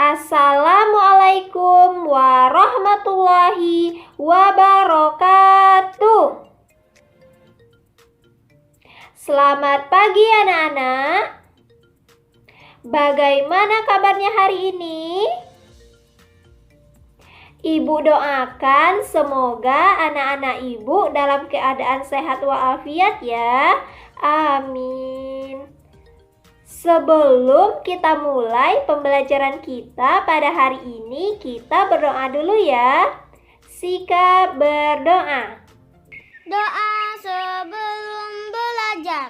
Assalamualaikum warahmatullahi wabarakatuh. Selamat pagi anak-anak. Bagaimana kabarnya hari ini? Ibu doakan semoga anak-anak ibu dalam keadaan sehat walafiat ya. Amin. Sebelum kita mulai pembelajaran kita pada hari ini, kita berdoa dulu ya. Sikap berdoa. Doa sebelum belajar.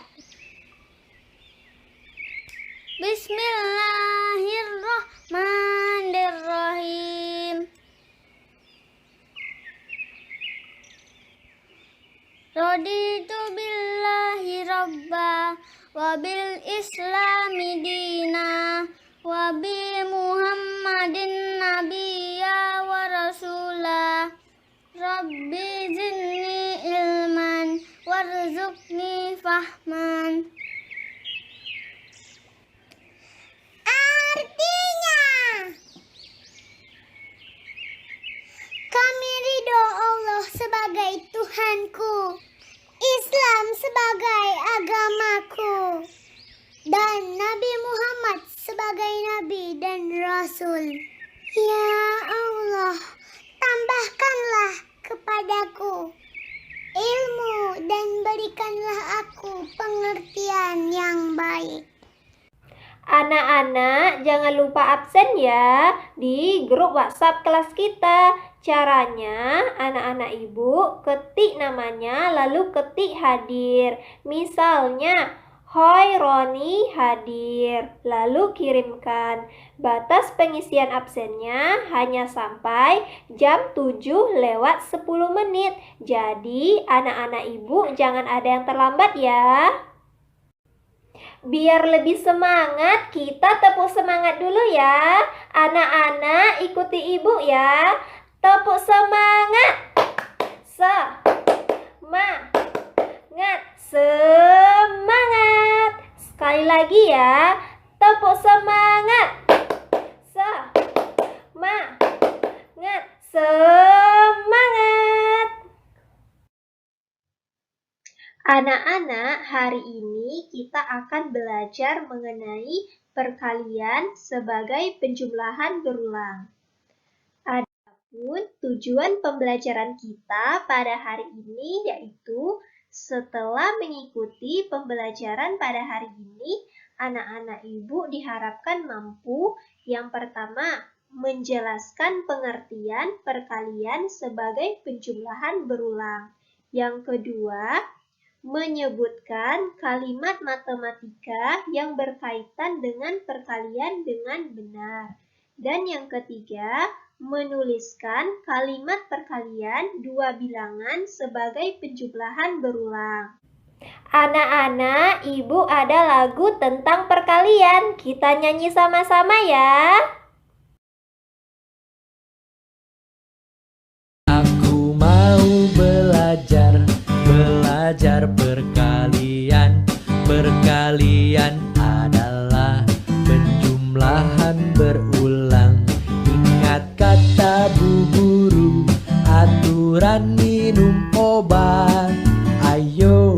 Bismillahirrahmanirrahim. Raditu billahi rabba wa bil islami dina wa bi muhammadin nabiyya wa rasula. Rabbi zidni ilman warzuqni fahman. Artinya, kami ridho Allah sebagai Tuhanku, Islam sebagai agamaku, dan Nabi Muhammad sebagai Nabi dan Rasul. Ya Allah, tambahkanlah kepadaku ilmu dan berikanlah aku pengertian yang baik. Anak-anak jangan lupa absen ya di grup WhatsApp kelas kita. Caranya anak-anak ibu ketik namanya lalu ketik hadir. Misalnya Hoi Roni hadir, lalu kirimkan. Batas pengisian absennya hanya sampai jam 7:10. Jadi anak-anak ibu jangan ada yang terlambat ya. Biar lebih semangat, kita tepuk semangat dulu ya. Anak-anak ikuti ibu ya. Tepuk semangat. Semangat. Sekali lagi ya. Tepuk semangat. Semangat. Anak-anak, hari ini kita akan belajar mengenai perkalian sebagai penjumlahan berulang. Adapun tujuan pembelajaran kita pada hari ini yaitu setelah mengikuti pembelajaran pada hari ini, anak-anak ibu diharapkan mampu yang pertama menjelaskan pengertian perkalian sebagai penjumlahan berulang. Yang kedua, menyebutkan kalimat matematika yang berkaitan dengan perkalian dengan benar. Dan yang ketiga, menuliskan kalimat perkalian dua bilangan sebagai penjumlahan berulang. Anak-anak, ibu ada lagu tentang perkalian. Kita nyanyi sama-sama ya. Aku mau belajar perkalian. Perkalian adalah penjumlahan berulang. Ingat kata bu guru, aturan minum obat. Ayo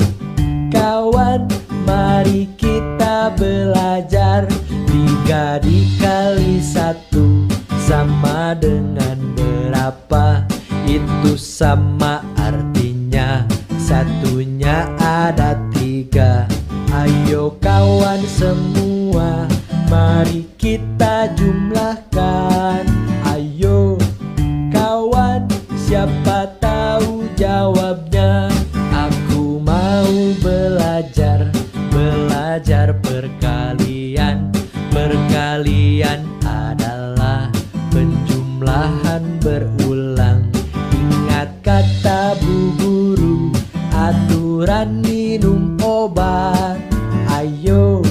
kawan, mari kita belajar. 3 dikali 1 sama dengan berapa? Itu sama artinya satunya ada 3. Ayo kawan semua, mari kita jumlahkan. Ayo kawan, siapa tahu jawabnya? Aku mau belajar perkalian. Perkalian adalah penjumlahan berulang. Ingat kata bu guru, aturan minum obat. Ayo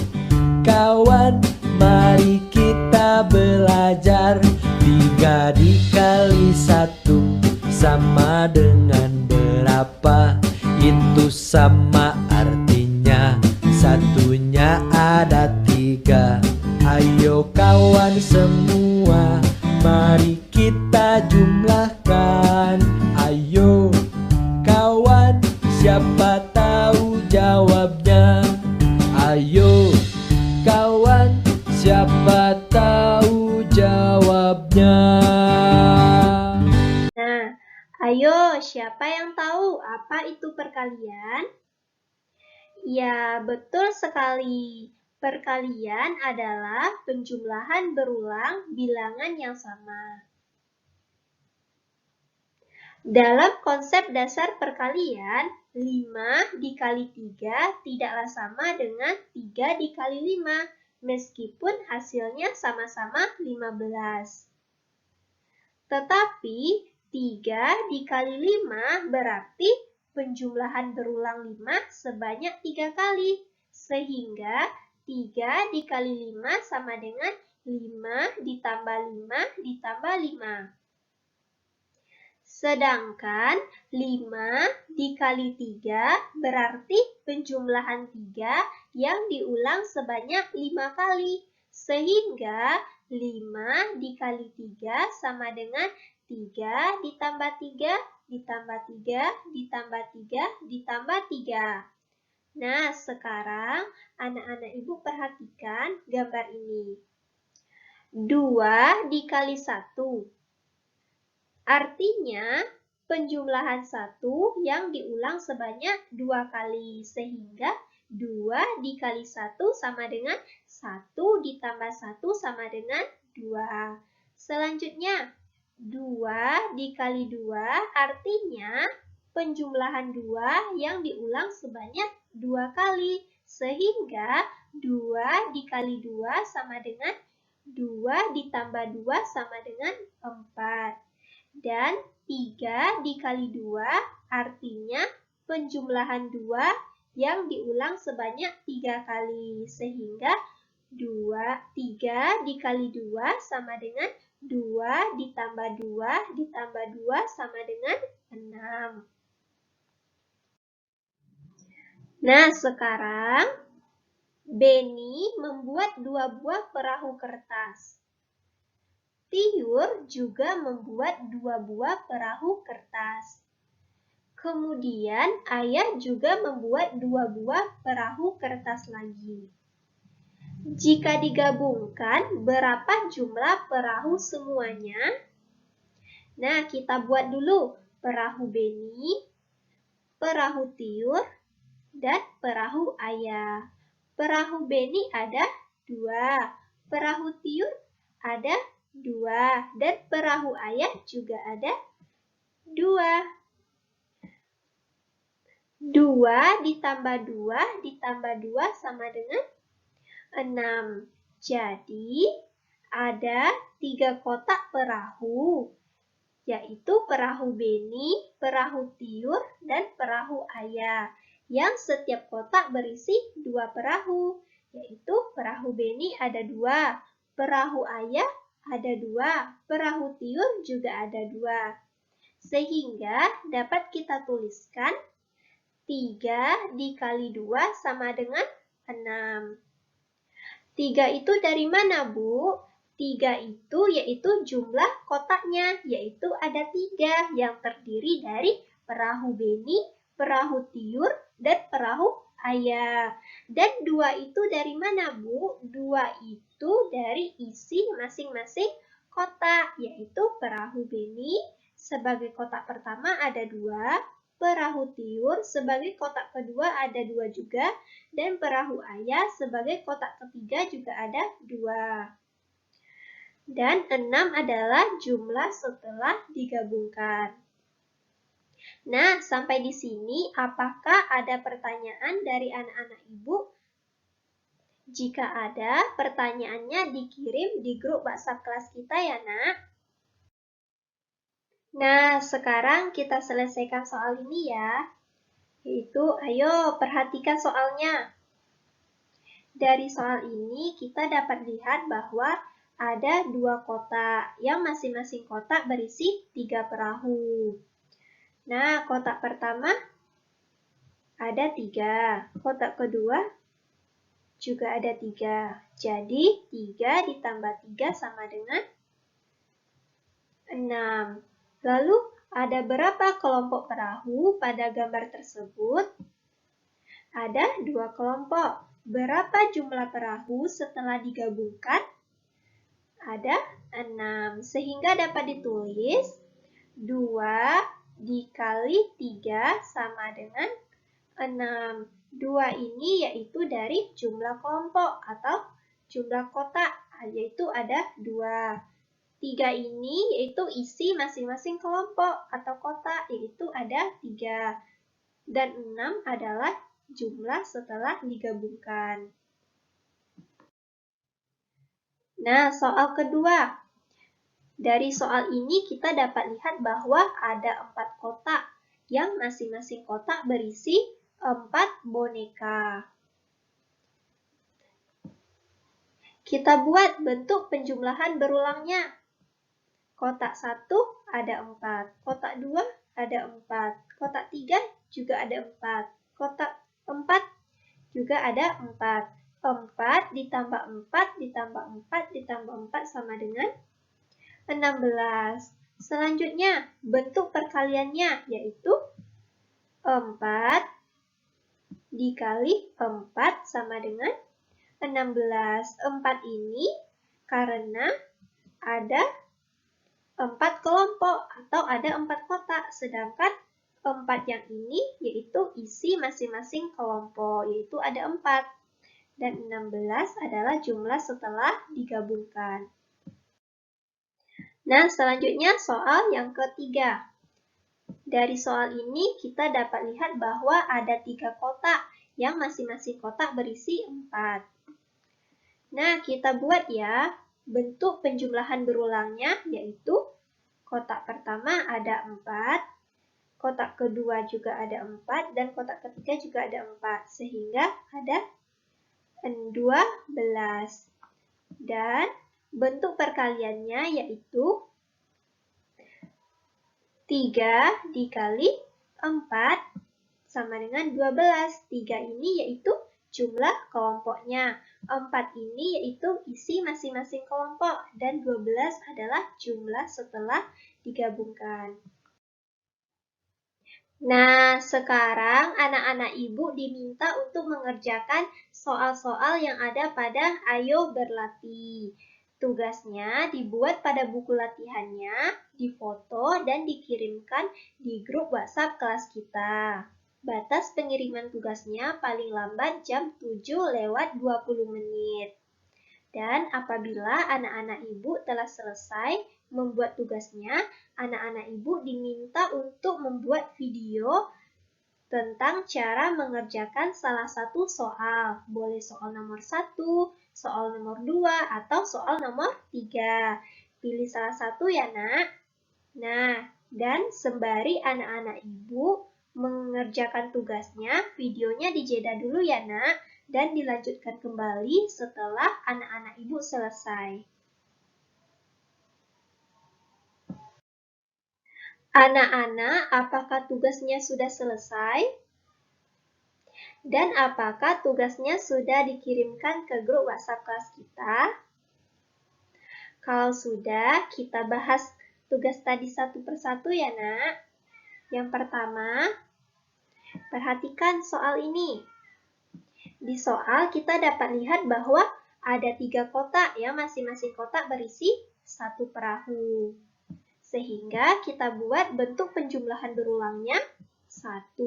kawan, mari kita belajar. 3 dikali 1 sama dengan berapa? Itu sama artinya satunya ada 3. Ayo kawan semua, Siapa tahu jawabnya? Nah, ayo siapa yang tahu apa itu perkalian? Ya, betul sekali. Perkalian adalah penjumlahan berulang bilangan yang sama. Dalam konsep dasar perkalian, 5 dikali 3 tidaklah sama dengan 3 dikali 5, meskipun hasilnya sama-sama 15. Tetapi 3 dikali 5 berarti penjumlahan berulang 5 sebanyak 3 kali. Sehingga 3 dikali 5 sama dengan 5 ditambah 5 ditambah 5. Sedangkan 5 dikali 3 berarti penjumlahan 3 yang diulang sebanyak 5 kali. Sehingga 5 dikali 3 sama dengan 3 ditambah 3 ditambah 3 ditambah 3 ditambah 3. Nah, sekarang anak-anak ibu perhatikan gambar ini. 2 dikali 1. Artinya, penjumlahan 1 yang diulang sebanyak 2 kali, sehingga 2 dikali 1 sama dengan 1 ditambah 1 sama dengan 2. Selanjutnya, 2 dikali 2 artinya penjumlahan 2 yang diulang sebanyak 2 kali, sehingga 2 dikali 2 sama dengan 2 ditambah 2 sama dengan 4. Dan 3 dikali 2 artinya penjumlahan 2 yang diulang sebanyak 3 kali. Sehingga 3 dikali 2 sama dengan 2 ditambah 2 ditambah 2 sama dengan 6. Nah, sekarang Beni membuat 2 buah perahu kertas. Tiur juga membuat 2 buah perahu kertas. Kemudian ayah juga membuat 2 buah perahu kertas lagi. Jika digabungkan, berapa jumlah perahu semuanya? Nah, kita buat dulu perahu Beni, perahu Tiur, dan perahu ayah. Perahu Beni ada 2, perahu Tiur ada 2, dan perahu ayah juga ada 2. 2 ditambah 2 ditambah 2 sama dengan 6. Jadi, ada 3 kotak perahu, yaitu perahu Beni, perahu Tiur, dan perahu ayah, yang setiap kotak berisi 2 perahu, yaitu perahu Beni ada 2, perahu ayah ada 2, perahu Tiur juga ada 2. Sehingga dapat kita tuliskan 3 dikali 2 sama dengan 6. 3 itu dari mana, Bu? 3 itu yaitu jumlah kotaknya, yaitu ada 3 yang terdiri dari perahu Beni, perahu Tiur, dan perahu ayah. Dan 2 itu dari mana, Bu? 2 itu dari isi masing-masing kotak, yaitu perahu Beni sebagai kotak pertama ada 2, perahu Tiur sebagai kotak kedua ada 2 juga, dan perahu ayah sebagai kotak ketiga juga ada 2. Dan 6 adalah jumlah setelah digabungkan. Nah, sampai di sini apakah ada pertanyaan dari anak-anak ibu? Jika ada, pertanyaannya dikirim di grup WhatsApp kelas kita ya, Nak. Nah, sekarang kita selesaikan soal ini ya. Yaitu, ayo perhatikan soalnya. Dari soal ini kita dapat lihat bahwa ada 2 kotak, yang masing-masing kotak berisi 3 perahu. Nah, kotak pertama ada 3, kotak kedua juga ada 3. Jadi, 3 ditambah 3 sama dengan 6. Lalu, ada berapa kelompok perahu pada gambar tersebut? Ada 2 kelompok. Berapa jumlah perahu setelah digabungkan? ada 6. Sehingga dapat ditulis 2 dikali 3 sama dengan 6. 2 ini yaitu dari jumlah kelompok atau jumlah kotak, yaitu ada 2. 3 ini yaitu isi masing-masing kelompok atau kotak, yaitu ada 3. Dan 6 adalah jumlah setelah digabungkan. Nah, soal kedua. Dari soal ini kita dapat lihat bahwa ada 4 kotak, yang masing-masing kotak berisi 4 boneka. Kita buat bentuk penjumlahan berulangnya. Kotak 1 ada 4, kotak 2 ada 4, kotak 3 juga ada 4, kotak 4 juga ada 4. 4 ditambah 4 ditambah 4 ditambah 4 sama dengan 16. Selanjutnya, bentuk perkaliannya yaitu 4 dikali 4 sama dengan 16. 4 ini karena ada 4 kelompok atau ada 4 kotak, sedangkan 4 yang ini yaitu isi masing-masing kelompok, yaitu ada 4. Dan 16 adalah jumlah setelah digabungkan. Nah, selanjutnya soal yang ketiga. Dari soal ini kita dapat lihat bahwa ada 3 kotak, yang masing-masing kotak berisi 4. Nah, kita buat ya. Bentuk penjumlahan berulangnya yaitu kotak pertama ada 4, kotak kedua juga ada 4, dan kotak ketiga juga ada 4, sehingga ada 12. Dan bentuk perkaliannya yaitu 3 dikali 4 sama dengan 12. 3 ini yaitu jumlah kelompoknya. 4 ini yaitu isi masing-masing kelompok. Dan 12 adalah jumlah setelah digabungkan. Nah, sekarang anak-anak ibu diminta untuk mengerjakan soal-soal yang ada pada Ayo Berlatih. Tugasnya dibuat pada buku latihannya, difoto, dan dikirimkan di grup WhatsApp kelas kita. Batas pengiriman tugasnya paling lambat jam 7:20 menit. Dan apabila anak-anak ibu telah selesai membuat tugasnya, anak-anak ibu diminta untuk membuat video tentang cara mengerjakan salah satu soal. Boleh soal nomor 1, soal nomor 2, atau soal nomor 3. Pilih salah satu ya, Nak. Nah, dan sembari anak-anak ibu mengerjakan tugasnya, videonya dijeda dulu ya, Nak, dan dilanjutkan kembali setelah anak-anak ibu selesai. Anak-anak, apakah tugasnya sudah selesai? Dan apakah tugasnya sudah dikirimkan ke grup WhatsApp kelas kita? Kalau sudah, kita bahas tugas tadi satu persatu ya, Nak. Yang pertama, perhatikan soal ini. Di soal kita dapat lihat bahwa ada 3 kotak, ya, masing-masing kotak berisi 1 perahu. Sehingga kita buat bentuk penjumlahan berulangnya 1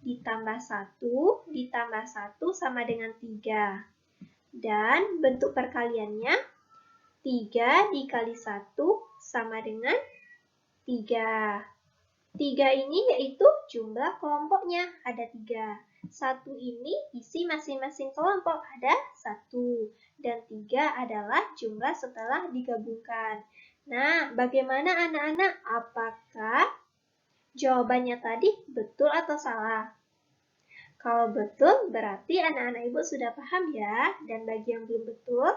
ditambah 1 ditambah 1 sama dengan 3. Dan bentuk perkaliannya 3 dikali 1 sama dengan 3. 3 ini yaitu jumlah kelompoknya, ada 3. 1 ini isi masing-masing kelompok, ada 1. Dan 3 adalah jumlah setelah digabungkan. Nah, bagaimana anak-anak? Apakah jawabannya tadi betul atau salah? Kalau betul, berarti anak-anak ibu sudah paham ya. Dan bagi yang belum betul,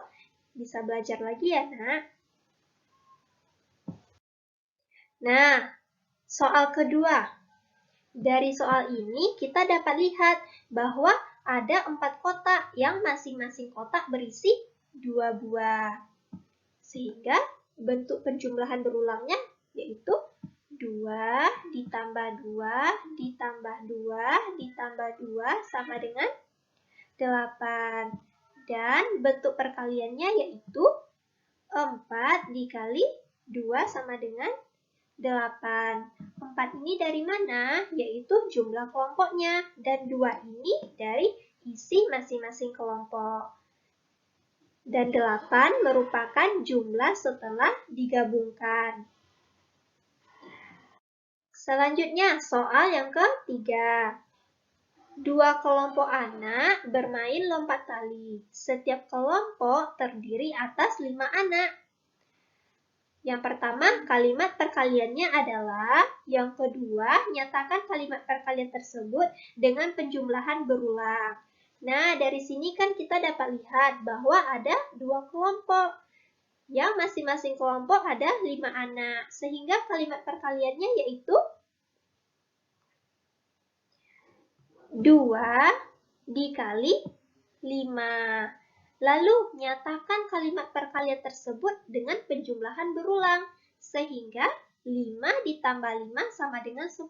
bisa belajar lagi ya, Nak. Nah, soal kedua. Dari soal ini kita dapat lihat bahwa ada 4 kotak yang masing-masing kotak berisi 2 buah. Sehingga bentuk penjumlahan berulangnya yaitu 2 ditambah 2 ditambah 2 ditambah 2 sama dengan 8. Dan bentuk perkaliannya yaitu 4 dikali 2 sama dengan 8. 4 ini dari mana? Yaitu jumlah kelompoknya. Dan 2 ini dari isi masing-masing kelompok. Dan 8 merupakan jumlah setelah digabungkan. Selanjutnya, soal yang ketiga. 2 kelompok anak bermain lompat tali. Setiap kelompok terdiri atas 5 anak. Yang pertama, kalimat perkaliannya adalah. Yang kedua, nyatakan kalimat perkalian tersebut dengan penjumlahan berulang. Nah, dari sini kan kita dapat lihat bahwa ada 2 kelompok. Yang masing-masing kelompok ada 5 anak. Sehingga kalimat perkaliannya yaitu 2 dikali 5. Lalu, nyatakan kalimat perkalian tersebut dengan penjumlahan berulang. Sehingga 5 ditambah 5 sama dengan 10.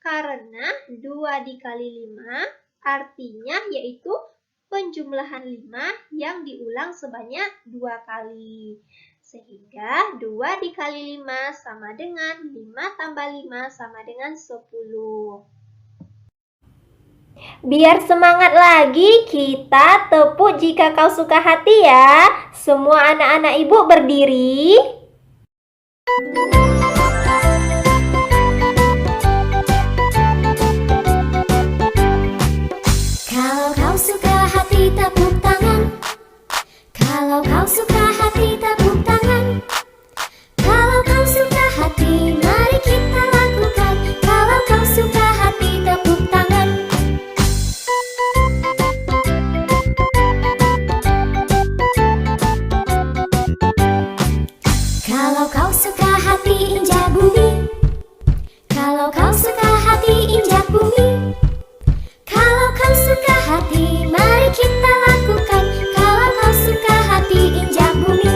Karena 2 dikali 5 artinya yaitu penjumlahan 5 yang diulang sebanyak 2 kali. Sehingga 2 dikali 5 sama dengan 5 tambah 5 sama dengan 10. Biar semangat lagi, kita tepuk jika kau suka hati ya. Semua anak-anak ibu berdiri. Kalau kau suka hati tepuk tangan. Kalau kau suka hati tepuk tangan. Kalau kau suka hati mari kita lakukan. Kalau kau suka hati tepuk tangan. Kalau kau suka hati injak bumi. Kalau kau suka hati injak bumi. Kalau kau suka hati mari kita lakukan. Kalau kau suka hati injak bumi.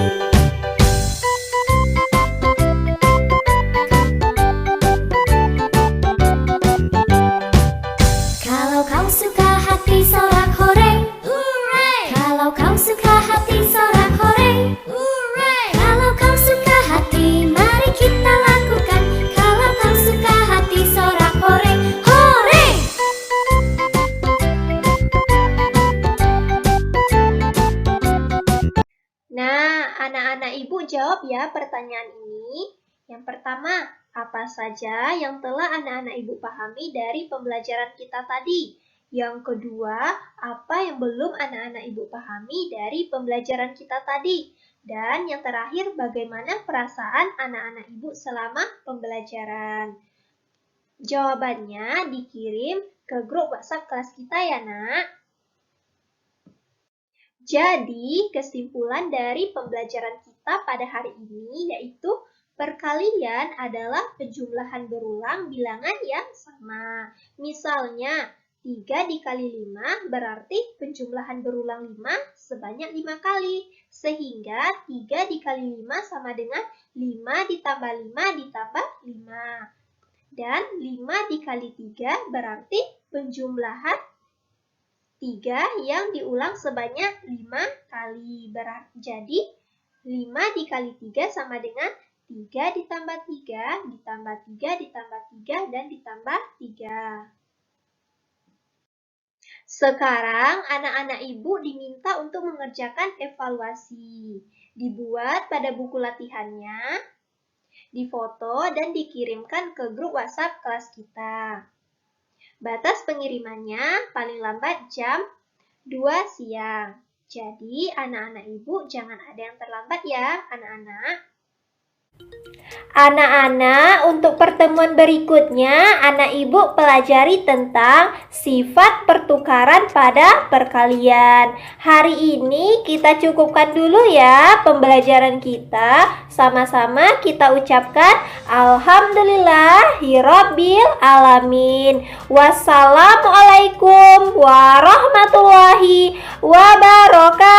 Kalau kau suka hati sorak hore. Kalau kau suka hati sorak hore. Kalau kau suka hati mari kita lakukan. Kalau kau suka hati sorak hore. Hore! Nah, anak-anak ibu jawab ya pertanyaan ini. Yang pertama, apa saja yang telah anak-anak ibu pahami dari pembelajaran kita tadi? Yang kedua, apa yang belum anak-anak ibu pahami dari pembelajaran kita tadi? Dan yang terakhir, bagaimana perasaan anak-anak ibu selama pembelajaran? Jawabannya dikirim ke grup WhatsApp kelas kita ya, Nak. Jadi, kesimpulan dari pembelajaran kita pada hari ini yaitu perkalian adalah penjumlahan berulang bilangan yang sama. Misalnya, 3 dikali 5 berarti penjumlahan berulang 5 sebanyak 5 kali. Sehingga 3 dikali 5 sama dengan 5 ditambah 5 ditambah 5. Dan 5 dikali 3 berarti penjumlahan 3 yang diulang sebanyak 5 kali. Jadi 5 dikali 3 sama dengan 3 ditambah 3 ditambah 3 ditambah 3 dan ditambah 3. Sekarang anak-anak ibu diminta untuk mengerjakan evaluasi. Dibuat pada buku latihannya, difoto dan dikirimkan ke grup WhatsApp kelas kita. Batas pengirimannya paling lambat jam 2 siang. Jadi anak-anak ibu jangan ada yang terlambat ya, anak-anak. Anak-anak, untuk pertemuan berikutnya, anak ibu pelajari tentang sifat pertukaran pada perkalian. Hari ini kita cukupkan dulu ya pembelajaran kita. Sama-sama kita ucapkan Alhamdulillahirabbil alamin. Wassalamualaikum warahmatullahi wabarakatuh.